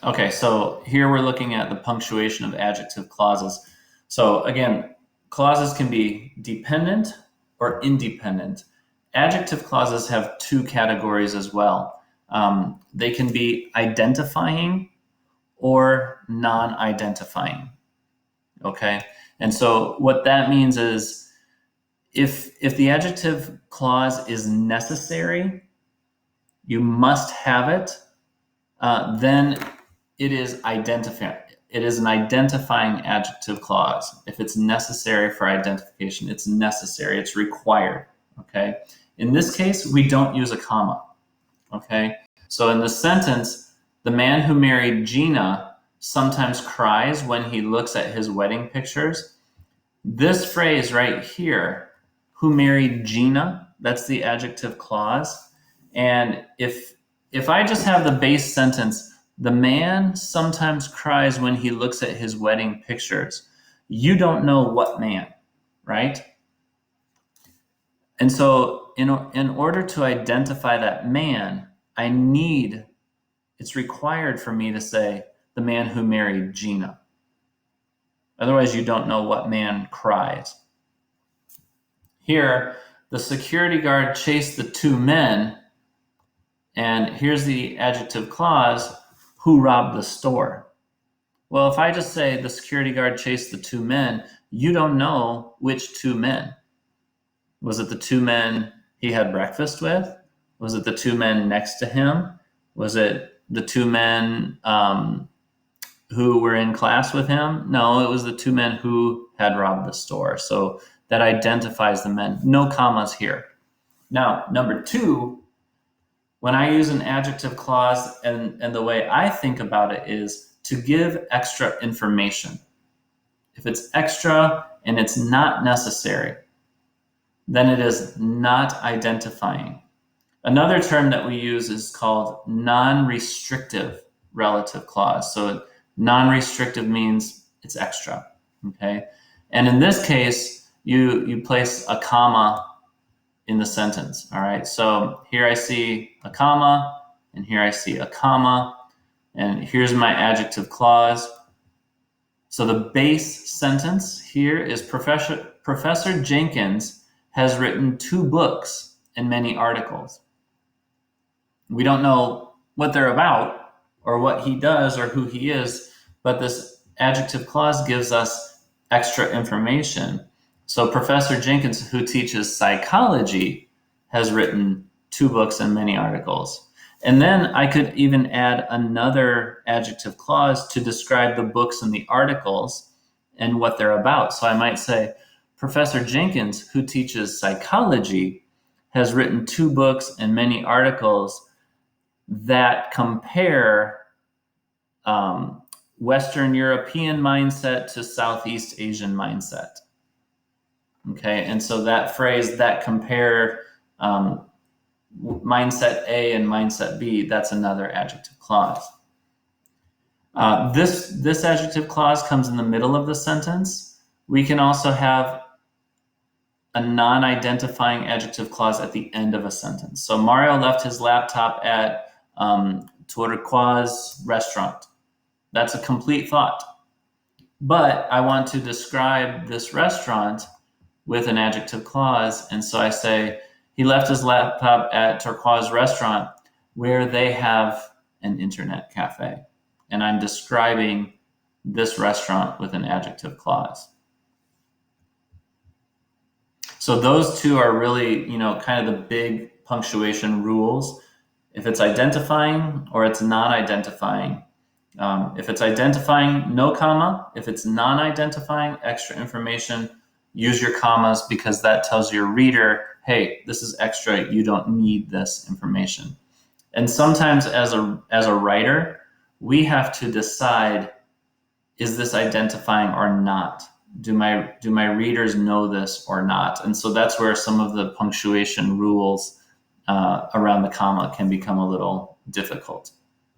Okay, so here we're looking at the punctuation of adjective clauses. So again, clauses can be dependent or independent. Adjective clauses have two categories as well. They can be identifying or non-identifying. Okay, and so what that means is if the adjective clause is necessary, you must have it, then it is identifying. It is an identifying adjective clause. If it's necessary for identification, it's necessary, it's required, okay? In this case, we don't use a comma, okay? So in the sentence, the man who married Gina sometimes cries when he looks at his wedding pictures. This phrase right here, who married Gina, that's the adjective clause. And if I just have the base sentence, the man sometimes cries when he looks at his wedding pictures, you don't know what man, right? And so in order to identify that man, it's required for me to say the man who married Gina. Otherwise, you don't know what man cries. Here, the security guard chased the two men, and here's the adjective clause, who robbed the store. Well, if I just say the security guard chased the two men, you don't know which two men. Was it the two men he had breakfast with? Was it the two men next to him? Was it the two men who were in class with him? No, it was the two men who had robbed the store. So that identifies the men. No commas here. Now, number two, when I use an adjective clause, and the way I think about it is to give extra information. If it's extra and it's not necessary, then it is not identifying. Another term that we use is called non-restrictive relative clause. So non-restrictive means it's extra, okay? And in this case, you place a comma in the sentence, all right? So here I see a comma, and here I see a comma, and here's my adjective clause. So the base sentence here is Professor Jenkins has written 2 books and many articles. We don't know what they're about or what he does or who he is, but this adjective clause gives us extra information. So Professor Jenkins, who teaches psychology, has written 2 books and many articles. And then I could even add another adjective clause to describe the books and the articles and what they're about. So I might say, Professor Jenkins, who teaches psychology, has written 2 books and many articles that compare Western European mindset to Southeast Asian mindset. Okay, and so that phrase, that compare mindset A and mindset B, that's another adjective clause. This adjective clause comes in the middle of the sentence. We can also have a non-identifying adjective clause at the end of a sentence. So Mario left his laptop at Turquoise restaurant. That's a complete thought. But I want to describe this restaurant with an adjective clause. And so I say, he left his laptop at Turquoise restaurant where they have an internet cafe. And I'm describing this restaurant with an adjective clause. So those two are really, kind of the big punctuation rules. If it's identifying or it's non-identifying. If it's identifying, no comma. If it's non-identifying, extra information, use your commas because that tells your reader, hey, this is extra, you don't need this information. And sometimes as a writer, we have to decide, is this identifying or not? Do my readers know this or not? And so that's where some of the punctuation rules around the comma can become a little difficult.